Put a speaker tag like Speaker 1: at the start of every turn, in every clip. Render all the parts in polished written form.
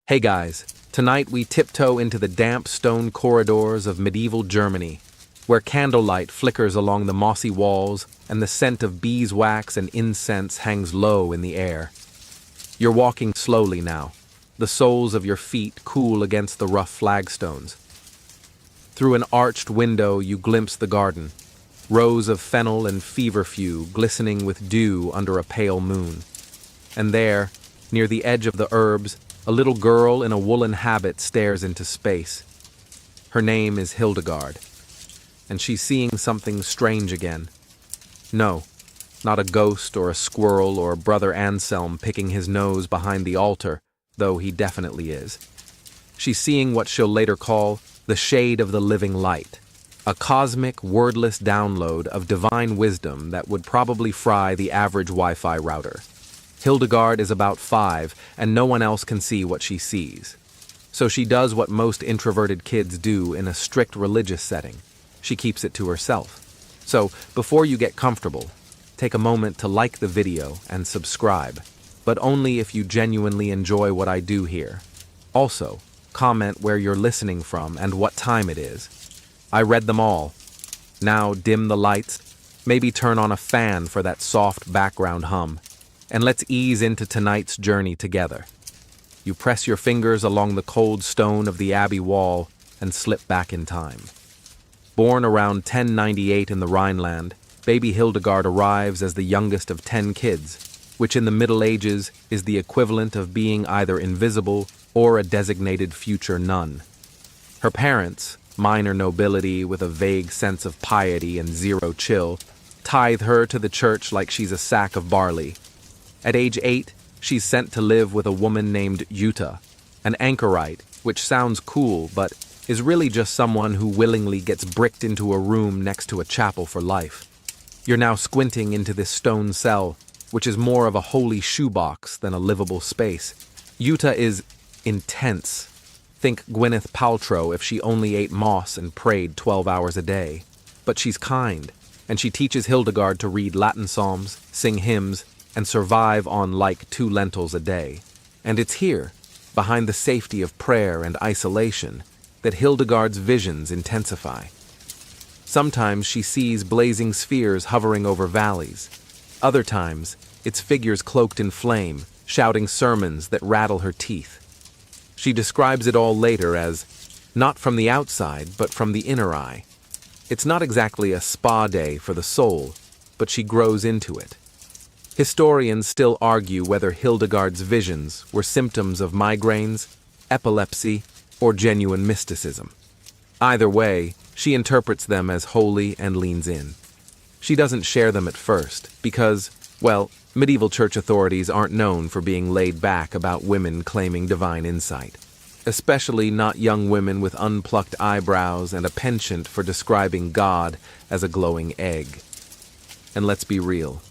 Speaker 1: Hey guys, tonight we tiptoe into the damp stone corridors of medieval Germany, where candlelight flickers along the mossy walls and the scent of beeswax and incense hangs low in the air. You're walking slowly now, the soles of your feet cool against the rough flagstones. Through an arched window you glimpse the garden, rows of fennel and feverfew glistening with dew under a pale moon. And there, near the edge of the herbs, a little girl in a woolen habit stares into space. Her name is Hildegard, and she's seeing something strange again. No, not a ghost or a squirrel or Brother Anselm picking his nose behind the altar, though he definitely is. She's seeing what she'll later call the shade of the living light, a cosmic, wordless download of divine wisdom that would probably fry the average Wi-Fi router. Hildegard is about 5, and no one else can see what she sees. So she does what most introverted kids do in a strict religious setting. She keeps it to herself. So, before you get comfortable, take a moment to like the video and subscribe, but only if you genuinely enjoy what I do here. Also, comment where you're listening from and what time it is. I read them all. Now dim the lights, maybe turn on a fan for that soft background hum. And let's ease into tonight's journey together. You press your fingers along the cold stone of the abbey wall and slip back in time. Born around 1098 in the Rhineland, baby Hildegard arrives as the youngest of 10 kids, which in the Middle Ages is the equivalent of being either invisible or a designated future nun. Her parents, minor nobility with a vague sense of piety and zero chill, tithe her to the church like she's a sack of barley. At age 8, she's sent to live with a woman named Jutta, an anchorite, which sounds cool but is really just someone who willingly gets bricked into a room next to a chapel for life. You're now squinting into this stone cell, which is more of a holy shoebox than a livable space. Jutta is intense. Think Gwyneth Paltrow if she only ate moss and prayed 12 hours a day. But she's kind, and she teaches Hildegard to read Latin psalms, sing hymns, and survive on like 2 lentils a day. And it's here, behind the safety of prayer and isolation, that Hildegard's visions intensify. Sometimes she sees blazing spheres hovering over valleys. Other times, it's figures cloaked in flame, shouting sermons that rattle her teeth. She describes it all later as, not from the outside, but from the inner eye. It's not exactly a spa day for the soul, but she grows into it. Historians still argue whether Hildegard's visions were symptoms of migraines, epilepsy, or genuine mysticism. Either way, she interprets them as holy and leans in. She doesn't share them at first because, well, medieval church authorities aren't known for being laid back about women claiming divine insight, especially not young women with unplucked eyebrows and a penchant for describing God as a glowing egg. And let's be real.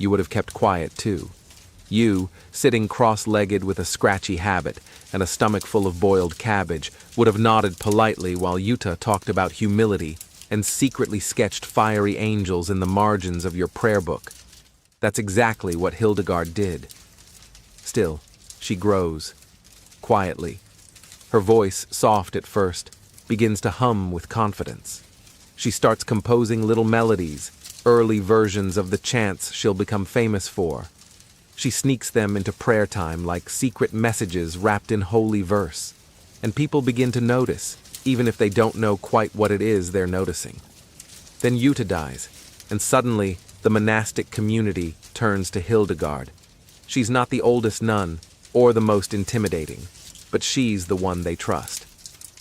Speaker 1: You would have kept quiet, too. You, sitting cross-legged with a scratchy habit and a stomach full of boiled cabbage, would have nodded politely while Jutta talked about humility and secretly sketched fiery angels in the margins of your prayer book. That's exactly what Hildegard did. Still, she grows. Quietly. Her voice, soft at first, begins to hum with confidence. She starts composing little melodies, early versions of the chants she'll become famous for. She sneaks them into prayer time like secret messages wrapped in holy verse, and people begin to notice, even if they don't know quite what it is they're noticing. Then Jutta dies, and suddenly the monastic community turns to Hildegard. She's not the oldest nun, or the most intimidating, but she's the one they trust.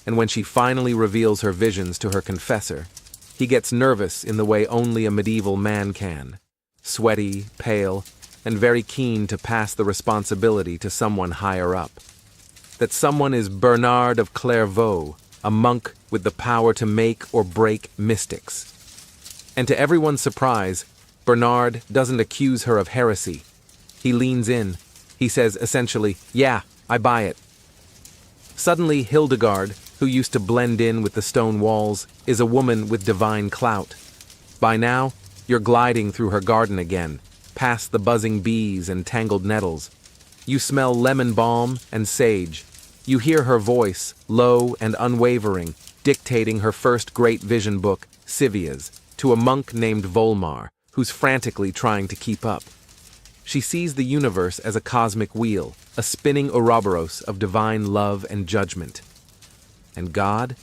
Speaker 1: And when she finally reveals her visions to her confessor, he gets nervous in the way only a medieval man can, sweaty, pale, and very keen to pass the responsibility to someone higher up. That someone is Bernard of Clairvaux, a monk with the power to make or break mystics. And to everyone's surprise, Bernard doesn't accuse her of heresy. He leans in. He says essentially, "Yeah, I buy it." Suddenly Hildegard, who used to blend in with the stone walls, is a woman with divine clout. By now, you're gliding through her garden again, past the buzzing bees and tangled nettles. You smell lemon balm and sage, You hear her voice, low and unwavering, dictating her first great vision book, Civias, to a monk named Volmar, who's frantically trying to keep up. She sees the universe as a cosmic wheel, a spinning Ouroboros of divine love and judgment. And God?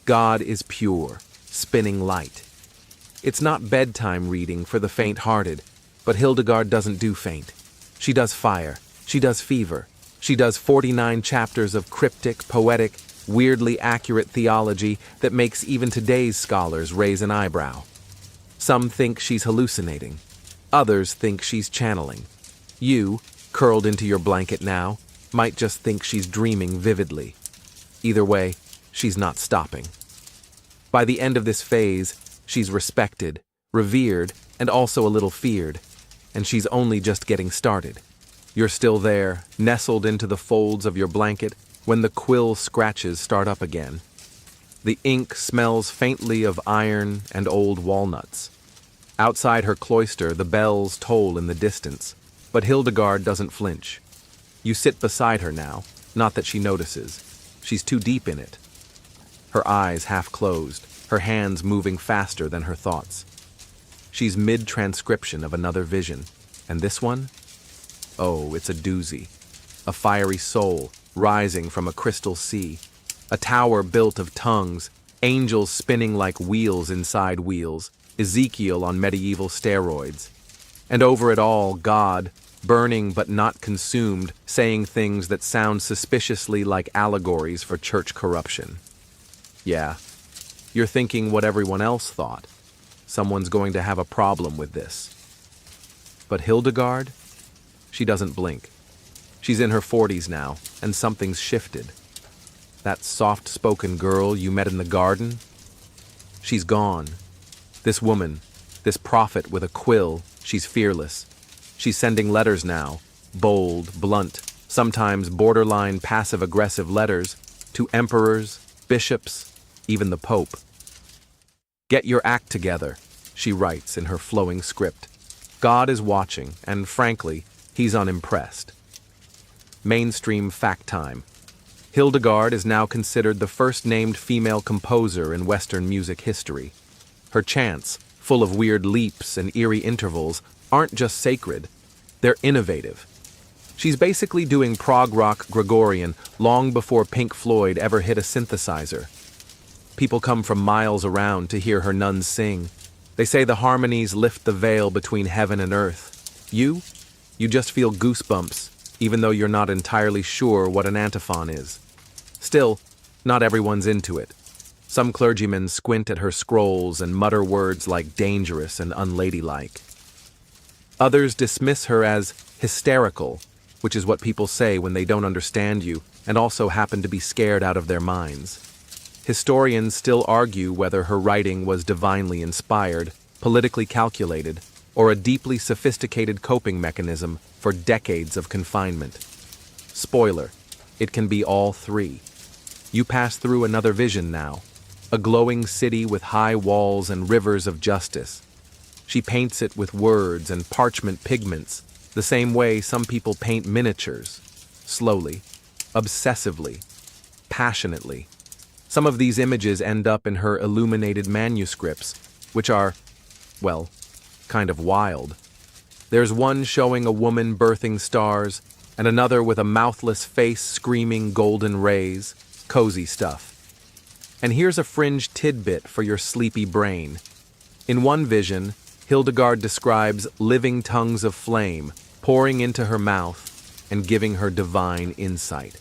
Speaker 1: God is pure, spinning light. It's not bedtime reading for the faint-hearted, but Hildegard doesn't do faint. She does fire. She does fever. She does 49 chapters of cryptic, poetic, weirdly accurate theology that makes even today's scholars raise an eyebrow. Some think she's hallucinating. Others think she's channeling. You, curled into your blanket now, might just think she's dreaming vividly. Either way, she's not stopping. By the end of this phase, she's respected, revered, and also a little feared, and she's only just getting started. You're still there, nestled into the folds of your blanket, when the quill scratches start up again. The ink smells faintly of iron and old walnuts. Outside her cloister, the bells toll in the distance, but Hildegard doesn't flinch. You sit beside her now, not that she notices. She's too deep in it. Her eyes half closed, her hands moving faster than her thoughts. She's mid-transcription of another vision, and this one? Oh, it's a doozy. A fiery soul, rising from a crystal sea. A tower built of tongues, angels spinning like wheels inside wheels, Ezekiel on medieval steroids. And over it all, God, burning but not consumed, saying things that sound suspiciously like allegories for church corruption. Yeah, you're thinking what everyone else thought. Someone's going to have a problem with this. But Hildegard? She doesn't blink. She's in her 40s now, and something's shifted. That soft-spoken girl you met in the garden? She's gone. This woman, this prophet with a quill, she's fearless. She's sending letters now, bold, blunt, sometimes borderline passive-aggressive letters, to emperors, bishops, even the Pope. "Get your act together," she writes in her flowing script. God is watching, and frankly, he's unimpressed. Mainstream fact time. Hildegard is now considered the first-named female composer in Western music history. Her chants, full of weird leaps and eerie intervals, aren't just sacred, they're innovative. She's basically doing prog rock Gregorian long before Pink Floyd ever hit a synthesizer. People come from miles around to hear her nuns sing. They say the harmonies lift the veil between heaven and earth. You just feel goosebumps, even though you're not entirely sure what an antiphon is. Still, not everyone's into it. Some clergymen squint at her scrolls and mutter words like dangerous and unladylike. Others dismiss her as hysterical, which is what people say when they don't understand you and also happen to be scared out of their minds. Historians still argue whether her writing was divinely inspired, politically calculated, or a deeply sophisticated coping mechanism for decades of confinement. Spoiler, it can be all three. You pass through another vision now, a glowing city with high walls and rivers of justice. She paints it with words and parchment pigments, the same way some people paint miniatures, slowly, obsessively, passionately. Some of these images end up in her illuminated manuscripts, which are, well, kind of wild. There's one showing a woman birthing stars, and another with a mouthless face screaming golden rays, cozy stuff. And here's a fringe tidbit for your sleepy brain. In one vision, Hildegard describes living tongues of flame pouring into her mouth and giving her divine insight.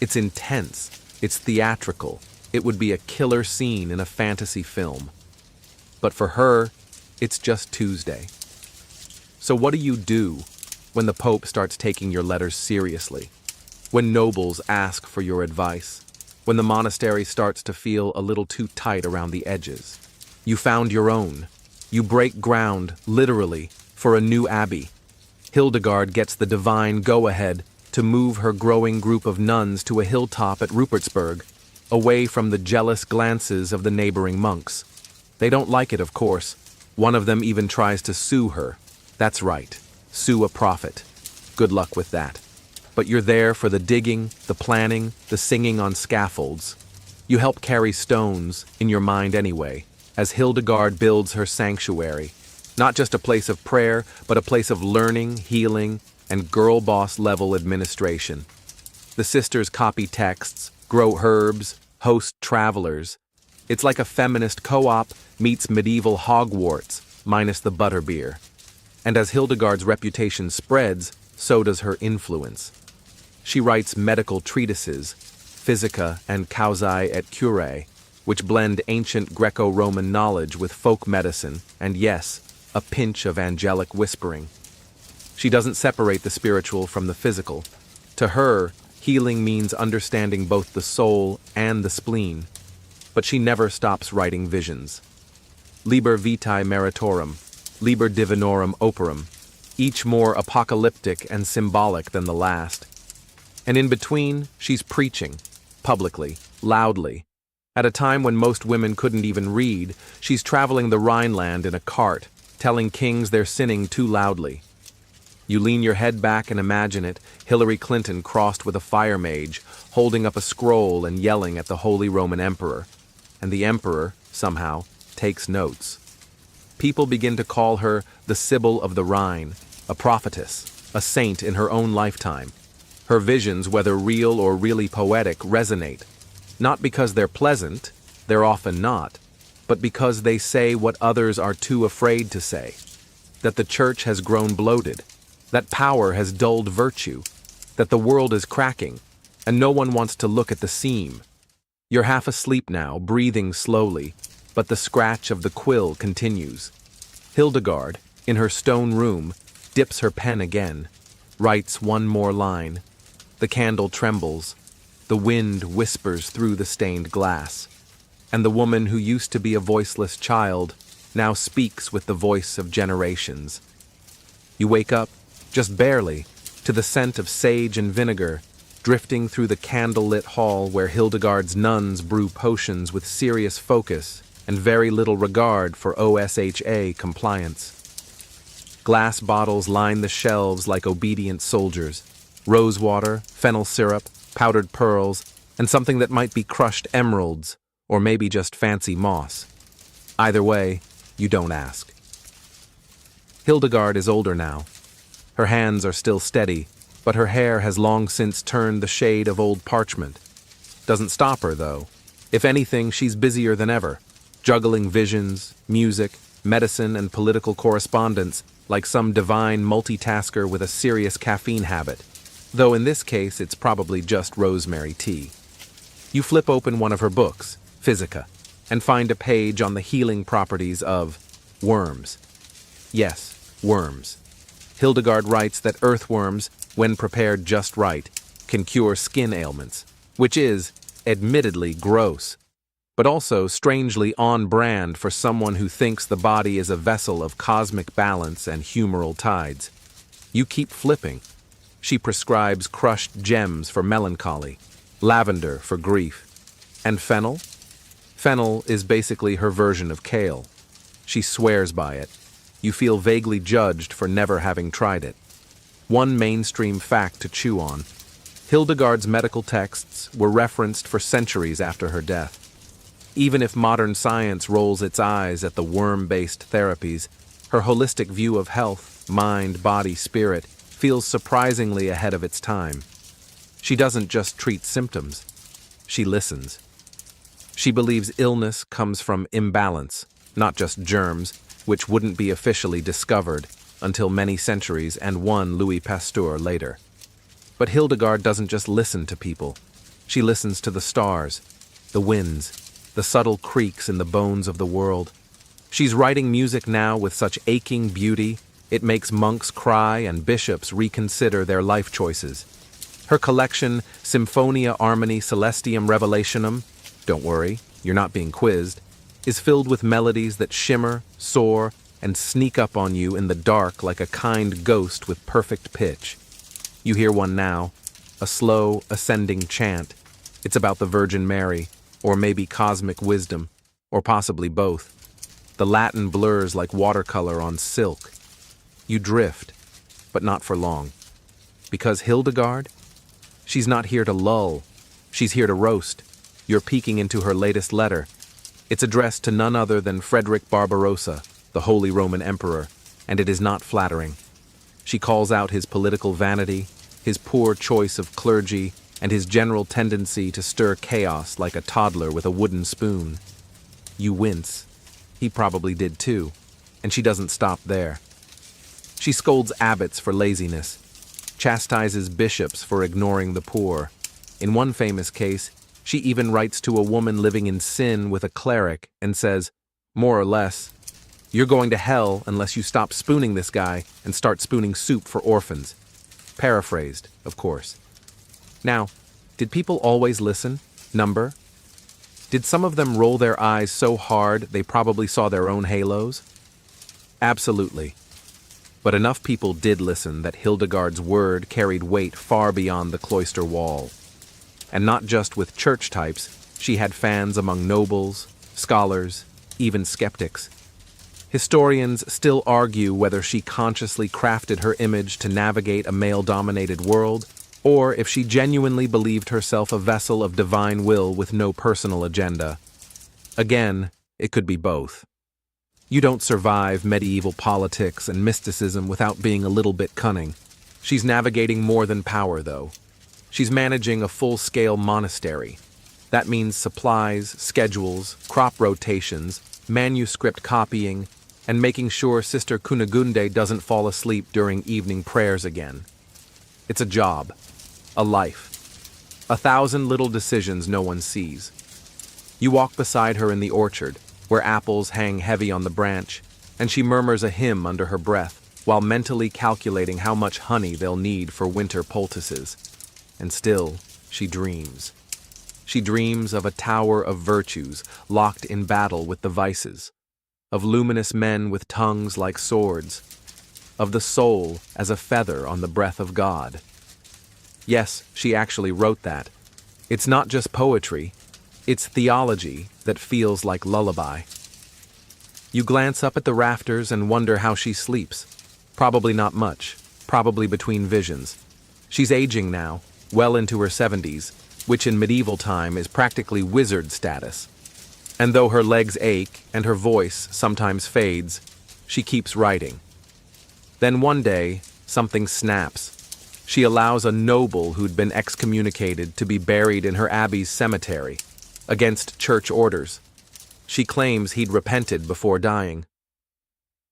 Speaker 1: It's intense, it's theatrical, it would be a killer scene in a fantasy film. But for her, it's just Tuesday. So what do you do when the Pope starts taking your letters seriously? When nobles ask for your advice? When the monastery starts to feel a little too tight around the edges? You found your own. You break ground, literally, for a new abbey. Hildegard gets the divine go-ahead to move her growing group of nuns to a hilltop at Rupertsberg, away from the jealous glances of the neighboring monks. They don't like it, of course. One of them even tries to sue her. That's right, sue a prophet. Good luck with that. But you're there for the digging, the planning, the singing on scaffolds. You help carry stones, in your mind anyway, as Hildegard builds her sanctuary. Not just a place of prayer, but a place of learning, healing, and girl boss level administration. The sisters copy texts, grow herbs, host travelers. It's like a feminist co-op meets medieval Hogwarts, minus the butterbeer. And as Hildegard's reputation spreads, so does her influence. She writes medical treatises, Physica and Causae et Curae, which blend ancient Greco-Roman knowledge with folk medicine, and yes, a pinch of angelic whispering. She doesn't separate the spiritual from the physical. To her, healing means understanding both the soul and the spleen. But she never stops writing visions. Liber vitae meritorum, liber divinorum operum, each more apocalyptic and symbolic than the last. And in between, she's preaching, publicly, loudly. At a time when most women couldn't even read, she's traveling the Rhineland in a cart, telling kings they're sinning too loudly. You lean your head back and imagine it, Hillary Clinton crossed with a fire mage, holding up a scroll and yelling at the Holy Roman Emperor. And the Emperor, somehow, takes notes. People begin to call her the Sibyl of the Rhine, a prophetess, a saint in her own lifetime. Her visions, whether real or really poetic, resonate. Not because they're pleasant, they're often not, but because they say what others are too afraid to say. That the church has grown bloated, that power has dulled virtue, that the world is cracking, and no one wants to look at the seam. You're half asleep now, breathing slowly, but the scratch of the quill continues. Hildegard, in her stone room, dips her pen again, writes one more line. The candle trembles, the wind whispers through the stained glass, and the woman who used to be a voiceless child now speaks with the voice of generations. You wake up, just barely, to the scent of sage and vinegar, drifting through the candle-lit hall where Hildegard's nuns brew potions with serious focus and very little regard for OSHA compliance. Glass bottles line the shelves like obedient soldiers. Rosewater, fennel syrup, powdered pearls, and something that might be crushed emeralds, or maybe just fancy moss. Either way, you don't ask. Hildegard is older now. Her hands are still steady, but her hair has long since turned the shade of old parchment. Doesn't stop her, though. If anything, she's busier than ever, juggling visions, music, medicine, and political correspondence like some divine multitasker with a serious caffeine habit. Though in this case, it's probably just rosemary tea. You flip open one of her books, Physica, and find a page on the healing properties of worms. Yes, worms. Hildegard writes that earthworms, when prepared just right, can cure skin ailments, which is, admittedly, gross, but also strangely on brand for someone who thinks the body is a vessel of cosmic balance and humoral tides. You keep flipping. She prescribes crushed gems for melancholy, lavender for grief. And fennel? Fennel is basically her version of kale. She swears by it. You feel vaguely judged for never having tried it. One mainstream fact to chew on. Hildegard's medical texts were referenced for centuries after her death. Even if modern science rolls its eyes at the worm-based therapies, her holistic view of health, mind, body, spirit, feels surprisingly ahead of its time. She doesn't just treat symptoms. She listens. She believes illness comes from imbalance, not just germs, which wouldn't be officially discovered until many centuries and one Louis Pasteur later. But Hildegard doesn't just listen to people. She listens to the stars, the winds, the subtle creaks in the bones of the world. She's writing music now with such aching beauty, it makes monks cry and bishops reconsider their life choices. Her collection, Symphonia Armoni Celestium Revelationum, don't worry, you're not being quizzed, is filled with melodies that shimmer, soar, and sneak up on you in the dark like a kind ghost with perfect pitch. You hear one now, a slow, ascending chant. It's about the Virgin Mary, or maybe cosmic wisdom, or possibly both. The Latin blurs like watercolor on silk. You drift, but not for long. Because Hildegard, She's not here to lull. She's here to roast. You're peeking into her latest letter. It's addressed to none other than Frederick Barbarossa, the Holy Roman Emperor, and it is not flattering. She calls out his political vanity, his poor choice of clergy, and his general tendency to stir chaos like a toddler with a wooden spoon. You wince. He probably did too, and she doesn't stop there. She scolds abbots for laziness, chastises bishops for ignoring the poor. In one famous case, she even writes to a woman living in sin with a cleric and says, more or less, "You're going to hell unless you stop spooning this guy and start spooning soup for orphans." Paraphrased, of course. Now, did people always listen? Number? Did some of them roll their eyes so hard they probably saw their own halos? Absolutely. But enough people did listen that Hildegard's word carried weight far beyond the cloister wall. And not just with church types, she had fans among nobles, scholars, even skeptics. Historians still argue whether she consciously crafted her image to navigate a male-dominated world, or if she genuinely believed herself a vessel of divine will with no personal agenda. Again, it could be both. You don't survive medieval politics and mysticism without being a little bit cunning. She's navigating more than power, though. She's managing a full-scale monastery. That means supplies, schedules, crop rotations, manuscript copying, and making sure Sister Kunigunde doesn't fall asleep during evening prayers again. It's a job, a life, 1,000 little decisions no one sees. You walk beside her in the orchard, where apples hang heavy on the branch, and she murmurs a hymn under her breath, while mentally calculating how much honey they'll need for winter poultices. And still, she dreams. She dreams of a tower of virtues locked in battle with the vices, of luminous men with tongues like swords, of the soul as a feather on the breath of God. Yes, she actually wrote that. It's not just poetry, it's theology that feels like lullaby. You glance up at the rafters and wonder how she sleeps. Probably not much, probably between visions. She's aging now, well into her 70s, which in medieval time is practically wizard status. And though her legs ache and her voice sometimes fades, she keeps writing. Then one day, something snaps. She allows a noble who'd been excommunicated to be buried in her abbey's cemetery, against church orders. She claims he'd repented before dying.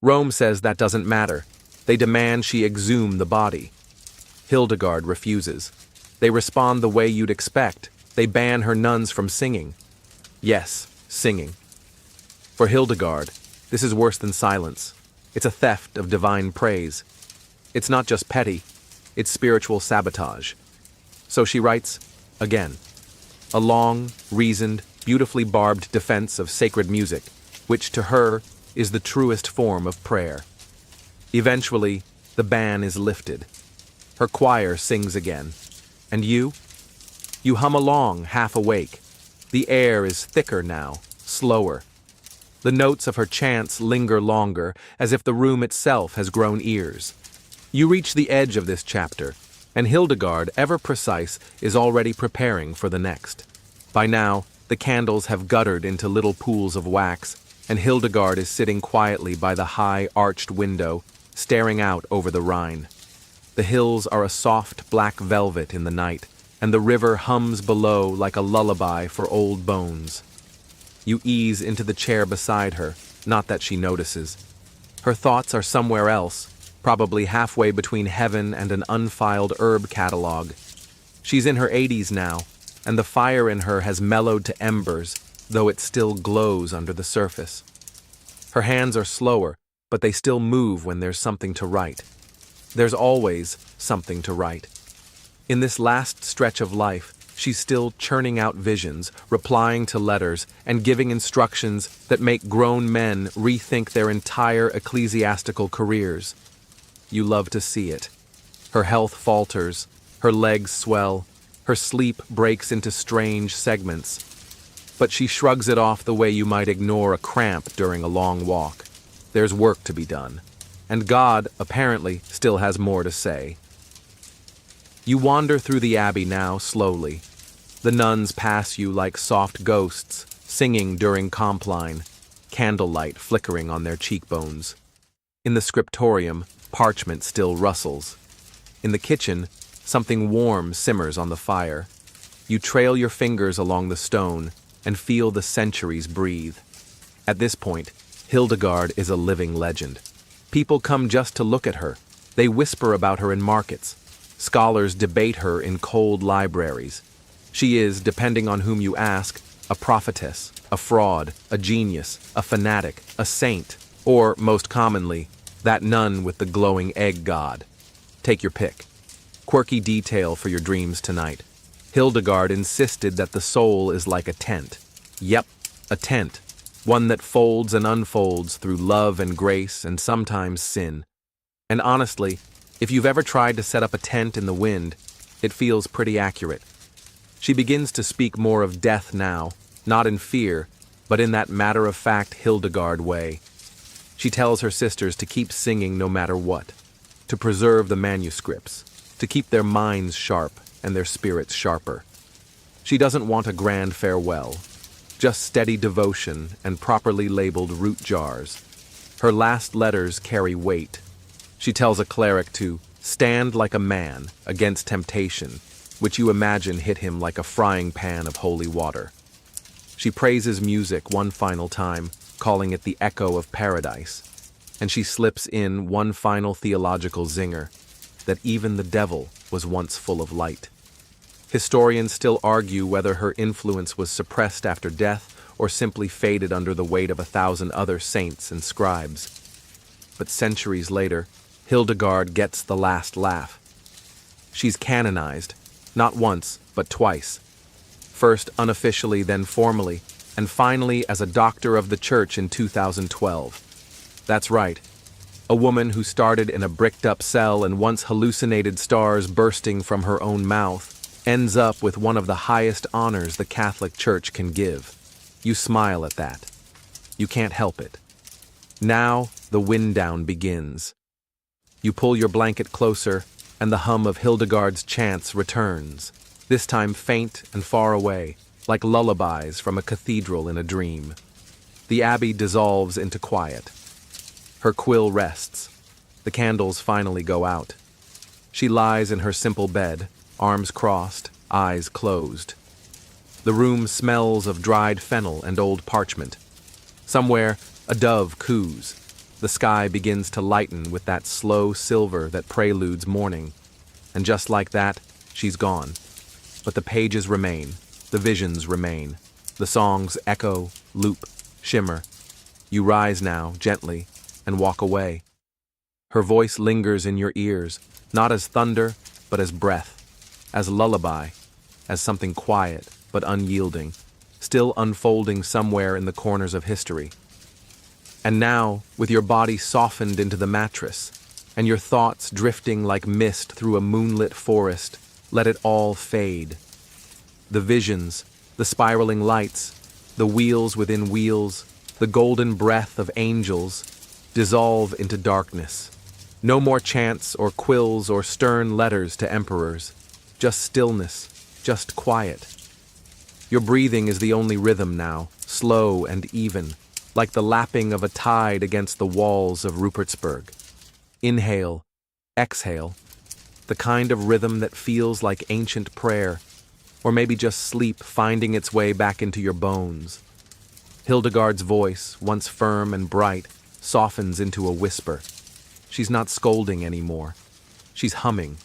Speaker 1: Rome says that doesn't matter. They demand she exhume the body. Hildegard refuses. They respond the way you'd expect. They ban her nuns from singing. Yes, singing. For Hildegard, this is worse than silence. It's a theft of divine praise. It's not just petty, it's spiritual sabotage. So she writes, again, a long, reasoned, beautifully barbed defense of sacred music, which to her is the truest form of prayer. Eventually, the ban is lifted. Her choir sings again. And you? You hum along, half awake. The air is thicker now, slower. The notes of her chants linger longer, as if the room itself has grown ears. You reach the edge of this chapter, and Hildegard, ever precise, is already preparing for the next. By now, the candles have guttered into little pools of wax, and Hildegard is sitting quietly by the high, arched window, staring out over the Rhine. The hills are a soft black velvet in the night, and the river hums below like a lullaby for old bones. You ease into the chair beside her, not that she notices. Her thoughts are somewhere else, probably halfway between heaven and an unfiled herb catalog. She's in her 80s now, and the fire in her has mellowed to embers, though it still glows under the surface. Her hands are slower, but they still move when there's something to write. There's always something to write. In this last stretch of life, she's still churning out visions, replying to letters, and giving instructions that make grown men rethink their entire ecclesiastical careers. You love to see it. Her health falters, her legs swell, her sleep breaks into strange segments. But she shrugs it off the way you might ignore a cramp during a long walk. There's work to be done. And God, apparently, still has more to say. You wander through the abbey now slowly. The nuns pass you like soft ghosts, singing during compline, candlelight flickering on their cheekbones. In the scriptorium, parchment still rustles. In the kitchen, something warm simmers on the fire. You trail your fingers along the stone and feel the centuries breathe. At this point, Hildegard is a living legend. People come just to look at her. They whisper about her in markets. Scholars debate her in cold libraries. She is, depending on whom you ask, a prophetess, a fraud, a genius, a fanatic, a saint, or, most commonly, that nun with the glowing egg god. Take your pick. Quirky detail for your dreams tonight. Hildegard insisted that the soul is like a tent. Yep, a tent. One that folds and unfolds through love and grace and sometimes sin. And honestly, if you've ever tried to set up a tent in the wind, it feels pretty accurate. She begins to speak more of death now, not in fear, but in that matter-of-fact Hildegard way. She tells her sisters to keep singing no matter what, to preserve the manuscripts, to keep their minds sharp and their spirits sharper. She doesn't want a grand farewell, just steady devotion and properly labeled root jars. Her last letters carry weight. She tells a cleric to stand like a man against temptation, which you imagine hit him like a frying pan of holy water. She praises music one final time, calling it the echo of paradise, and she slips in one final theological zinger, that even the devil was once full of light. Historians still argue whether her influence was suppressed after death or simply faded under the weight of 1,000 other saints and scribes. But centuries later, Hildegard gets the last laugh. She's canonized, not once, but twice. First unofficially, then formally, and finally as a doctor of the church in 2012. That's right. A woman who started in a bricked-up cell and once hallucinated stars bursting from her own mouth ends up with one of the highest honors the Catholic Church can give. You smile at that. You can't help it. Now, the wind down begins. You pull your blanket closer, and the hum of Hildegard's chants returns, this time faint and far away, like lullabies from a cathedral in a dream. The abbey dissolves into quiet. Her quill rests. The candles finally go out. She lies in her simple bed, arms crossed, eyes closed. The room smells of dried fennel and old parchment. Somewhere, a dove coos. The sky begins to lighten with that slow silver that preludes morning. And just like that, she's gone. But the pages remain, the visions remain. The songs echo, loop, shimmer. You rise now, gently, and walk away. Her voice lingers in your ears, not as thunder, but as breath, as lullaby, as something quiet but unyielding, still unfolding somewhere in the corners of history. And now, with your body softened into the mattress, and your thoughts drifting like mist through a moonlit forest, let it all fade. The visions, the spiraling lights, the wheels within wheels, the golden breath of angels, dissolve into darkness. No more chants or quills or stern letters to emperors. Just stillness, just quiet. Your breathing is the only rhythm now, slow and even, like the lapping of a tide against the walls of Rupertsberg. Inhale, exhale, the kind of rhythm that feels like ancient prayer, or maybe just sleep finding its way back into your bones. Hildegard's voice, once firm and bright, softens into a whisper. She's not scolding anymore. She's humming,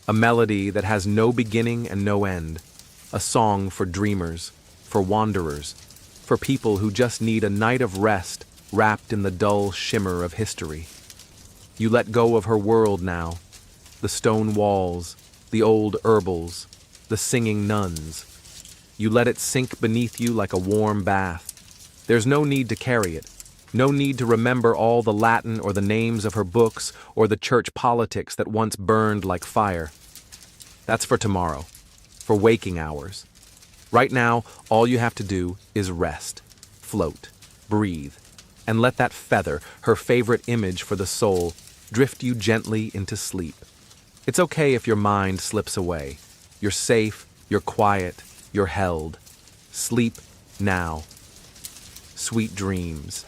Speaker 1: a melody that has no beginning and no end, a song for dreamers, for wanderers, for people who just need a night of rest wrapped in the dull shimmer of history. You let go of her world now, the stone walls, the old herbals, the singing nuns. You let it sink beneath you like a warm bath. There's no need to carry it, no need to remember all the Latin or the names of her books or the church politics that once burned like fire. That's for tomorrow, for waking hours. Right now, all you have to do is rest, float, breathe, and let that feather, her favorite image for the soul, drift you gently into sleep. It's okay if your mind slips away. You're safe, you're quiet, you're held. Sleep now. Sweet dreams.